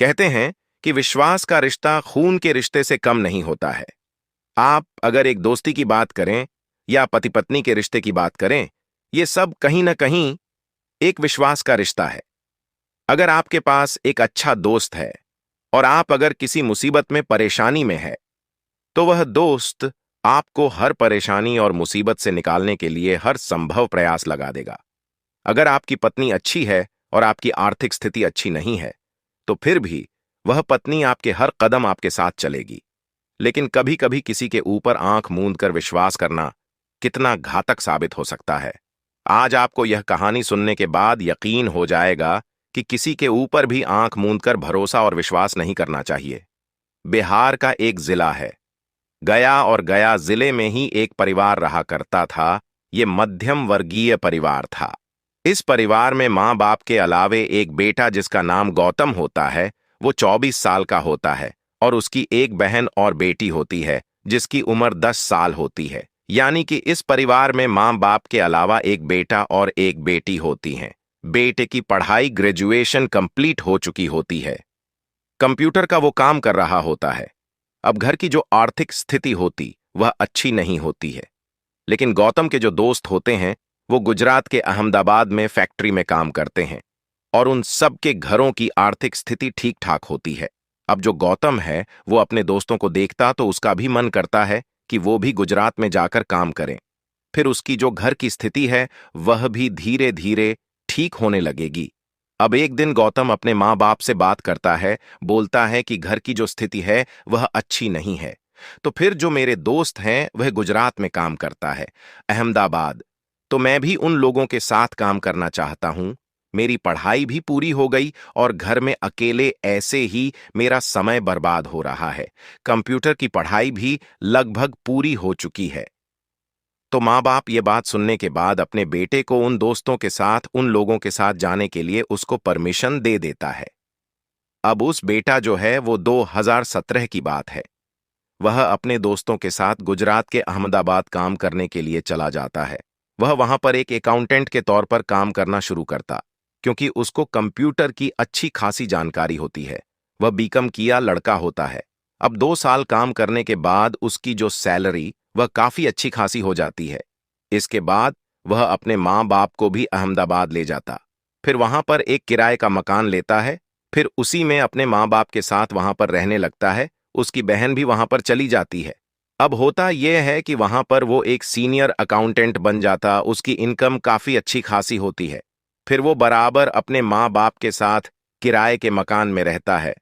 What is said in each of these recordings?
कहते हैं कि विश्वास का रिश्ता खून के रिश्ते से कम नहीं होता है। आप अगर एक दोस्ती की बात करें या पति पत्नी के रिश्ते की बात करें, ये सब कहीं ना कहीं एक विश्वास का रिश्ता है। अगर आपके पास एक अच्छा दोस्त है और आप अगर किसी मुसीबत में परेशानी में है, तो वह दोस्त आपको हर परेशानी और मुसीबत से निकालने के लिए हर संभव प्रयास लगा देगा। अगर आपकी पत्नी अच्छी है और आपकी आर्थिक स्थिति अच्छी नहीं है, तो फिर भी वह पत्नी आपके हर कदम आपके साथ चलेगी। लेकिन कभी कभी किसी के ऊपर आंख मूंद कर विश्वास करना कितना घातक साबित हो सकता है। आज आपको यह कहानी सुनने के बाद यकीन हो जाएगा कि किसी के ऊपर भी आंख मूंद कर भरोसा और विश्वास नहीं करना चाहिए। बिहार का एक जिला है गया, और गया जिले में ही एक परिवार रहा करता था। ये मध्यम वर्गीय परिवार था। इस परिवार में माँ बाप के अलावे एक बेटा जिसका नाम गौतम होता है, वो 24 साल का होता है, और उसकी एक बहन और बेटी होती है जिसकी उम्र 10 साल होती है। यानी कि इस परिवार में माँ बाप के अलावा एक बेटा और एक बेटी होती हैं। बेटे की पढ़ाई ग्रेजुएशन कंप्लीट हो चुकी होती है, कंप्यूटर का वो काम कर रहा होता है। अब घर की जो आर्थिक स्थिति होती वह अच्छी नहीं होती है। लेकिन गौतम के जो दोस्त होते हैं वो गुजरात के अहमदाबाद में फैक्ट्री में काम करते हैं, और उन सब के घरों की आर्थिक स्थिति ठीक ठाक होती है। अब जो गौतम है वो अपने दोस्तों को देखता तो उसका भी मन करता है कि वो भी गुजरात में जाकर काम करें। फिर उसकी जो घर की स्थिति है वह भी धीरे धीरे ठीक होने लगेगी। अब एक दिन गौतम अपने माँ बाप से बात करता है, बोलता है कि घर की जो स्थिति है वह अच्छी नहीं है, तो फिर जो मेरे दोस्त हैं वह गुजरात में काम करता है, अहमदाबाद, तो मैं भी उन लोगों के साथ काम करना चाहता हूं। मेरी पढ़ाई भी पूरी हो गई और घर में अकेले ऐसे ही मेरा समय बर्बाद हो रहा है। कंप्यूटर की पढ़ाई भी लगभग पूरी हो चुकी है। तो माँ बाप ये बात सुनने के बाद अपने बेटे को उन दोस्तों के साथ, उन लोगों के साथ जाने के लिए उसको परमिशन दे देता है। अब उस बेटा जो है वो 2017 की बात है। वह अपने दोस्तों के साथ गुजरात के अहमदाबाद काम करने के लिए चला जाता है। वह वहां पर एक अकाउंटेंट के तौर पर काम करना शुरू करता, क्योंकि उसको कंप्यूटर की अच्छी खासी जानकारी होती है। वह बीकॉम किया लड़का होता है। अब 2 साल काम करने के बाद उसकी जो सैलरी वह काफी अच्छी खासी हो जाती है। इसके बाद वह अपने माँ बाप को भी अहमदाबाद ले जाता, फिर वहां पर एक किराए का मकान लेता है, फिर उसी में अपने माँ बाप के साथ वहां पर रहने लगता है। उसकी बहन भी वहां पर चली जाती है। अब होता यह है कि वहां पर वो एक सीनियर अकाउंटेंट बन जाता, उसकी इनकम काफी अच्छी खासी होती है। फिर वो बराबर अपने माँ बाप के साथ किराए के मकान में रहता है।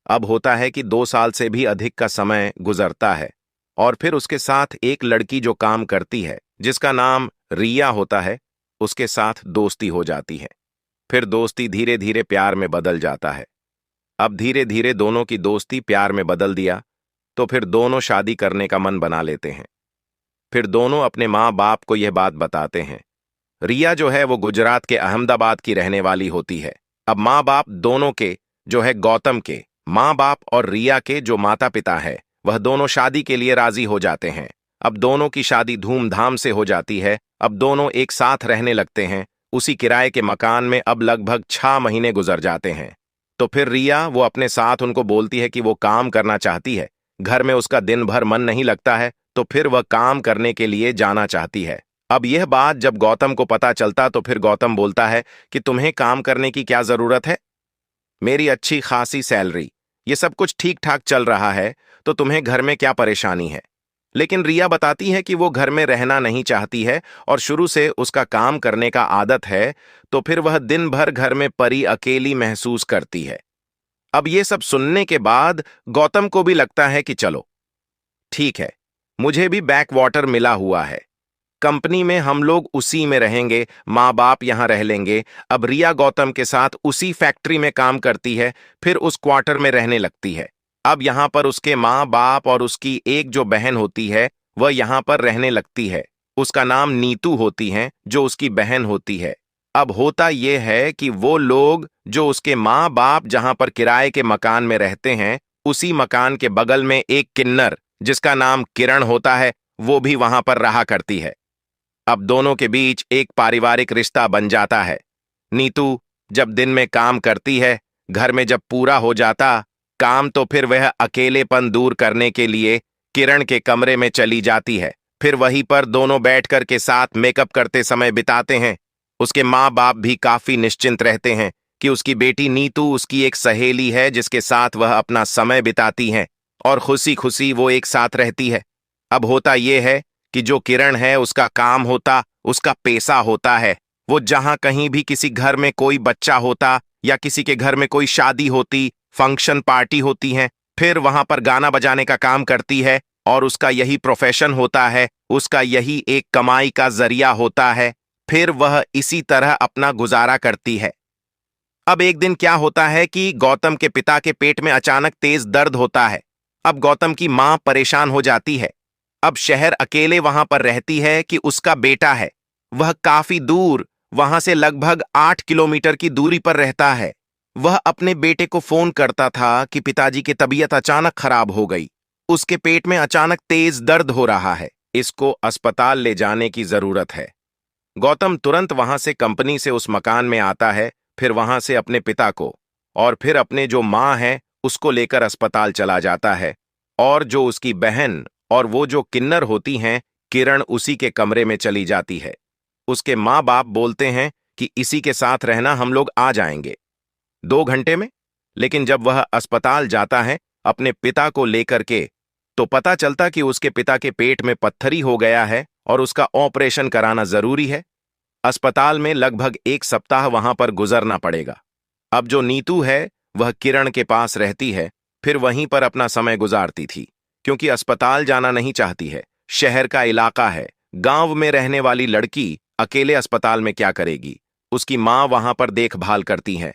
अब होता है कि 2 साल से भी अधिक का समय गुजरता है, और फिर उसके साथ एक लड़की जो काम करती है जिसका नाम रिया होता है, उसके साथ दोस्ती हो जाती है। फिर दोस्ती धीरे धीरे प्यार में बदल जाता है। अब धीरे धीरे दोनों की दोस्ती प्यार में बदल दिया, तो फिर दोनों शादी करने का मन बना लेते हैं। फिर दोनों अपने माँ बाप को यह बात बताते हैं। रिया जो है वो गुजरात के अहमदाबाद की रहने वाली होती है। अब माँ बाप दोनों के, जो है गौतम के माँ बाप और रिया के जो माता पिता है, वह दोनों शादी के लिए राजी हो जाते हैं। अब दोनों की शादी धूमधाम से हो जाती है। अब दोनों एक साथ रहने लगते हैं। उसी किराए के मकान में अब लगभग 6 महीने गुजर जाते हैं। तो फिर रिया वो अपने साथ उनको बोलती है कि वो काम करना चाहती है। घर में उसका दिन भर मन नहीं लगता है, तो फिर वह काम करने के लिए जाना चाहती है। अब यह बात जब गौतम को पता चलता तो फिर गौतम बोलता है कि तुम्हें काम करने की क्या जरूरत है, मेरी अच्छी खासी सैलरी, ये सब कुछ ठीक ठाक चल रहा है, तो तुम्हें घर में क्या परेशानी है। लेकिन रिया बताती है कि वो घर में रहना नहीं चाहती है और शुरू से उसका काम करने का आदत है, तो फिर वह दिन भर घर में परी अकेली महसूस करती है। अब ये सब सुनने के बाद गौतम को भी लगता है कि चलो ठीक है, मुझे भी बैक वाटर मिला हुआ है, कंपनी में हम लोग उसी में रहेंगे, माँ बाप यहां रह लेंगे। अब रिया गौतम के साथ उसी फैक्ट्री में काम करती है, फिर उस क्वार्टर में रहने लगती है। अब यहां पर उसके माँ बाप और उसकी एक जो बहन होती है वह यहां पर रहने लगती है। उसका नाम नीतू होती है, जो उसकी बहन होती है। अब होता यह है कि वो लोग जो उसके माँ बाप जहां पर किराए के मकान में रहते हैं, उसी मकान के बगल में एक किन्नर जिसका नाम किरण होता है, वो भी वहां पर रहा करती है। अब दोनों के बीच एक पारिवारिक रिश्ता बन जाता है। नीतू जब दिन में काम करती है, घर में जब पूरा हो जाता काम तो फिर वह अकेलेपन दूर करने के लिए किरण के कमरे में चली जाती है। फिर वहीं पर दोनों बैठकर के साथ मेकअप करते समय बिताते हैं। उसके माँ बाप भी काफी निश्चिंत रहते हैं कि उसकी बेटी नीतू उसकी एक सहेली है जिसके साथ वह अपना समय बिताती हैं और खुशी खुशी वो एक साथ रहती है। अब होता यह है कि जो किरण है उसका काम होता, उसका पेशा होता है। वो जहां कहीं भी किसी घर में कोई बच्चा होता या किसी के घर में कोई शादी होती, फंक्शन पार्टी होती है, फिर वहां पर गाना बजाने का काम करती है और उसका यही प्रोफेशन होता है, उसका यही एक कमाई का जरिया होता है। फिर वह इसी तरह अपना गुजारा करती है। अब एक दिन क्या होता है कि गौतम के पिता के पेट में अचानक तेज दर्द होता है। अब गौतम की मां परेशान हो जाती है। अब शहर अकेले वहां पर रहती है कि उसका बेटा है, वह काफी दूर, वहां से लगभग 8 किलोमीटर की दूरी पर रहता है। वह अपने बेटे को फोन करता था कि पिताजी की तबीयत अचानक खराब हो गई, उसके पेट में अचानक तेज दर्द हो रहा है, इसको अस्पताल ले जाने की जरूरत है। गौतम तुरंत वहां से कंपनी से उस मकान में आता है, फिर वहां से अपने पिता को और फिर अपने जो मां है उसको लेकर अस्पताल चला जाता है। और जो उसकी बहन और वो जो किन्नर होती हैं, किरण उसी के कमरे में चली जाती है। उसके माँ बाप बोलते हैं कि इसी के साथ रहना, हम लोग आ जाएंगे 2 घंटे में। लेकिन जब वह अस्पताल जाता है अपने पिता को लेकर के, तो पता चलता कि उसके पिता के पेट में पत्थरी हो गया है और उसका ऑपरेशन कराना जरूरी है। अस्पताल में लगभग 1 सप्ताह वहां पर गुजरना पड़ेगा। अब जो नीतू है वह किरण के पास रहती है, फिर वहीं पर अपना समय गुजारती थी, क्योंकि अस्पताल जाना नहीं चाहती है। शहर का इलाका है, गांव में रहने वाली लड़की अकेले अस्पताल में क्या करेगी। उसकी मां वहां पर देखभाल करती है।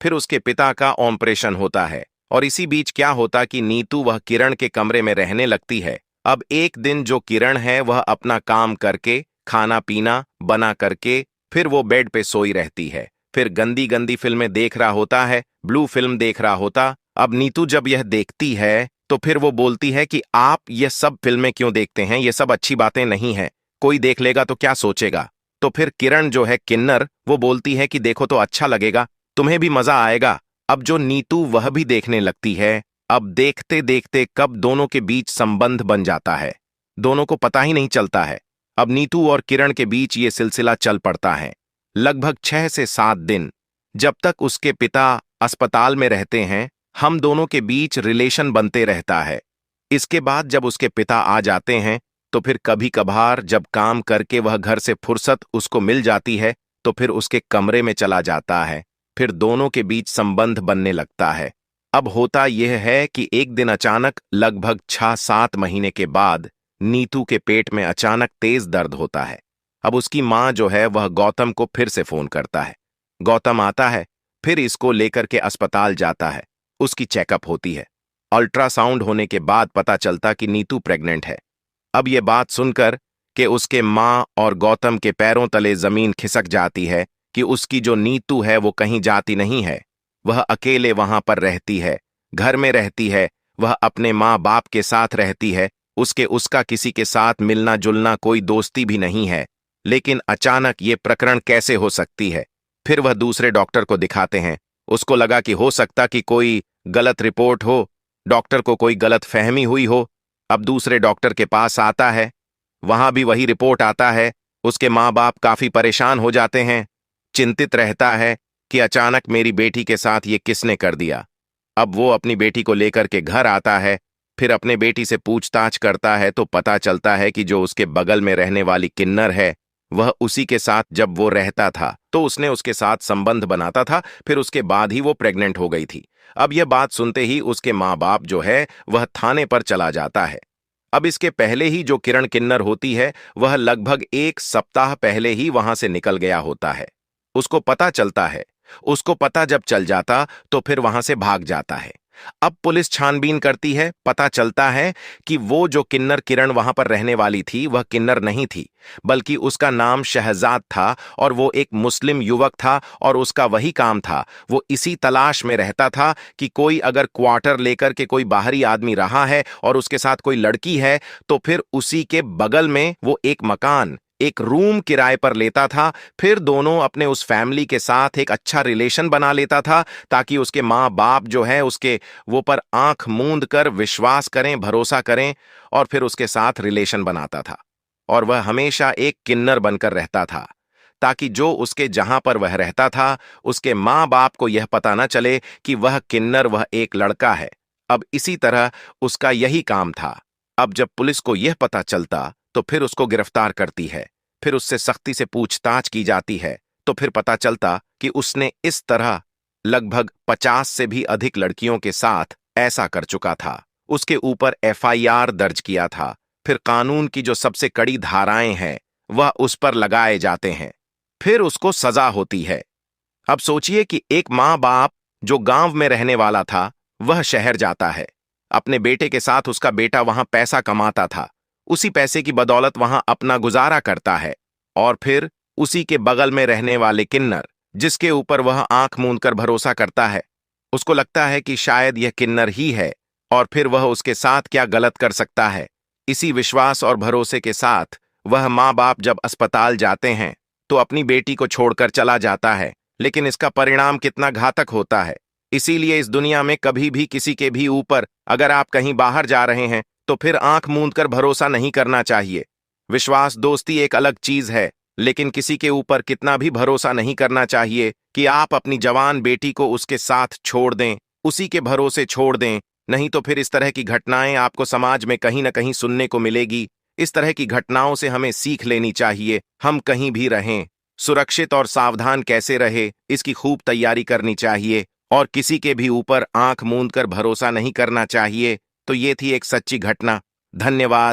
फिर उसके पिता का ऑपरेशन होता है और इसी बीच क्या होता कि नीतू वह किरण के कमरे में रहने लगती है। अब एक दिन जो किरण है वह अपना काम करके, खाना पीना बना करके, फिर वो बेड पे सोई रहती है। फिर गंदी गंदी फिल्में देख रहा होता है, ब्लू फिल्म देख रहा होता। अब नीतू जब यह देखती है तो फिर वो बोलती है कि आप ये सब फिल्में क्यों देखते हैं, ये सब अच्छी बातें नहीं हैं, कोई देख लेगा तो क्या सोचेगा। तो फिर किरण जो है किन्नर, वो बोलती है कि देखो तो अच्छा लगेगा, तुम्हें भी मजा आएगा। अब जो नीतू वह भी देखने लगती है। अब देखते देखते कब दोनों के बीच संबंध बन जाता है, दोनों को पता ही नहीं चलता है। अब नीतू और किरण के बीच ये सिलसिला चल पड़ता है लगभग 6 से 7 दिन, जब तक उसके पिता अस्पताल में रहते हैं। हम दोनों के बीच रिलेशन बनते रहता है। इसके बाद जब उसके पिता आ जाते हैं तो फिर कभी कभार जब काम करके वह घर से फुर्सत उसको मिल जाती है तो फिर उसके कमरे में चला जाता है। फिर दोनों के बीच संबंध बनने लगता है। अब होता यह है कि एक दिन अचानक लगभग 6-7 महीने के बाद नीतू के पेट में अचानक तेज दर्द होता है। अब उसकी मां जो है वह गौतम को फिर से फोन करता है। गौतम आता है, फिर इसको लेकर के अस्पताल जाता है। उसकी चेकअप होती है। अल्ट्रासाउंड होने के बाद पता चलता कि नीतू प्रेग्नेंट है। अब यह बात सुनकर कि उसके मां और गौतम के पैरों तले जमीन खिसक जाती है कि उसकी जो नीतू है वो कहीं जाती नहीं है, वह अकेले वहां पर रहती है, घर में रहती है, वह अपने माँ बाप के साथ रहती है। उसका किसी के साथ मिलना जुलना, कोई दोस्ती भी नहीं है। लेकिन अचानक ये प्रकरण कैसे हो सकती है। फिर वह दूसरे डॉक्टर को दिखाते हैं। उसको लगा कि हो सकता कि कोई गलत रिपोर्ट हो, डॉक्टर को कोई गलत फहमी हुई हो। अब दूसरे डॉक्टर के पास आता है, वहां भी वही रिपोर्ट आता है। उसके माँ बाप काफी परेशान हो जाते हैं, चिंतित रहता है कि अचानक मेरी बेटी के साथ ये किसने कर दिया। अब वो अपनी बेटी को लेकर के घर आता है, फिर अपने बेटी से पूछताछ करता है तो पता चलता है कि जो उसके बगल में रहने वाली किन्नर है वह उसी के साथ जब वो रहता था तो उसने उसके साथ संबंध बनाता था, फिर उसके बाद ही वो प्रेग्नेंट हो गई थी। अब यह बात सुनते ही उसके माँ बाप जो है वह थाने पर चला जाता है। अब इसके पहले ही जो किरण किन्नर होती है वह लगभग 1 सप्ताह पहले ही वहां से निकल गया होता है। उसको पता चलता है, उसको पता जब चल जाता तो फिर वहां से भाग जाता है। अब पुलिस छानबीन करती है, पता चलता है कि वो जो किन्नर किरण वहां पर रहने वाली थी वह किन्नर नहीं थी, बल्कि उसका नाम शहजाद था और वो एक मुस्लिम युवक था और उसका वही काम था। वो इसी तलाश में रहता था कि कोई अगर क्वार्टर लेकर के कोई बाहरी आदमी रहा है और उसके साथ कोई लड़की है तो फिर उसी के बगल में वो एक मकान एक रूम किराए पर लेता था, फिर दोनों अपने उस फैमिली के साथ एक अच्छा रिलेशन बना लेता था ताकि उसके माँ बाप जो है उसके वो पर आंख मूंद कर विश्वास करें, भरोसा करें और फिर उसके साथ रिलेशन बनाता था। और वह हमेशा एक किन्नर बनकर रहता था ताकि जो उसके जहां पर वह रहता था उसके माँ बाप को यह पता न चले कि वह किन्नर, वह एक लड़का है। अब इसी तरह उसका यही काम था। अब जब पुलिस को यह पता चलता तो फिर उसको गिरफ्तार करती है, फिर उससे सख्ती से पूछताछ की जाती है, तो फिर पता चलता कि उसने इस तरह लगभग 50 से भी अधिक लड़कियों के साथ ऐसा कर चुका था। उसके ऊपर एफआईआर दर्ज किया था। फिर कानून की जो सबसे कड़ी धाराएं हैं वह उस पर लगाए जाते हैं, फिर उसको सजा होती है। अब सोचिए कि एक माँ बाप जो गांव में रहने वाला था वह शहर जाता है। अपने बेटे के साथ उसका बेटा वहां पैसा कमाता था, उसी पैसे की बदौलत वहां अपना गुजारा करता है। और फिर उसी के बगल में रहने वाले किन्नर जिसके ऊपर वह आंख मूंद कर भरोसा करता है, उसको लगता है कि शायद यह किन्नर ही है और फिर वह उसके साथ क्या गलत कर सकता है। इसी विश्वास और भरोसे के साथ वह माँ बाप जब अस्पताल जाते हैं तो अपनी बेटी को छोड़कर चला जाता है। लेकिन इसका परिणाम कितना घातक होता है। इसीलिए इस दुनिया में कभी भी किसी के भी ऊपर अगर आप कहीं बाहर जा रहे हैं तो फिर आंख मूंद कर भरोसा नहीं करना चाहिए। विश्वास दोस्ती एक अलग चीज है, लेकिन किसी के ऊपर कितना भी भरोसा नहीं करना चाहिए कि आप अपनी जवान बेटी को उसके साथ छोड़ दें, उसी के भरोसे छोड़ दें। नहीं तो फिर इस तरह की घटनाएं आपको समाज में कहीं ना कहीं सुनने को मिलेगी। इस तरह की घटनाओं से हमें सीख लेनी चाहिए। हम कहीं भी रहें, सुरक्षित और सावधान कैसे रहे इसकी खूब तैयारी करनी चाहिए और किसी के भी ऊपर आंख मूंद कर भरोसा नहीं करना चाहिए। तो ये थी एक सच्ची घटना। धन्यवाद।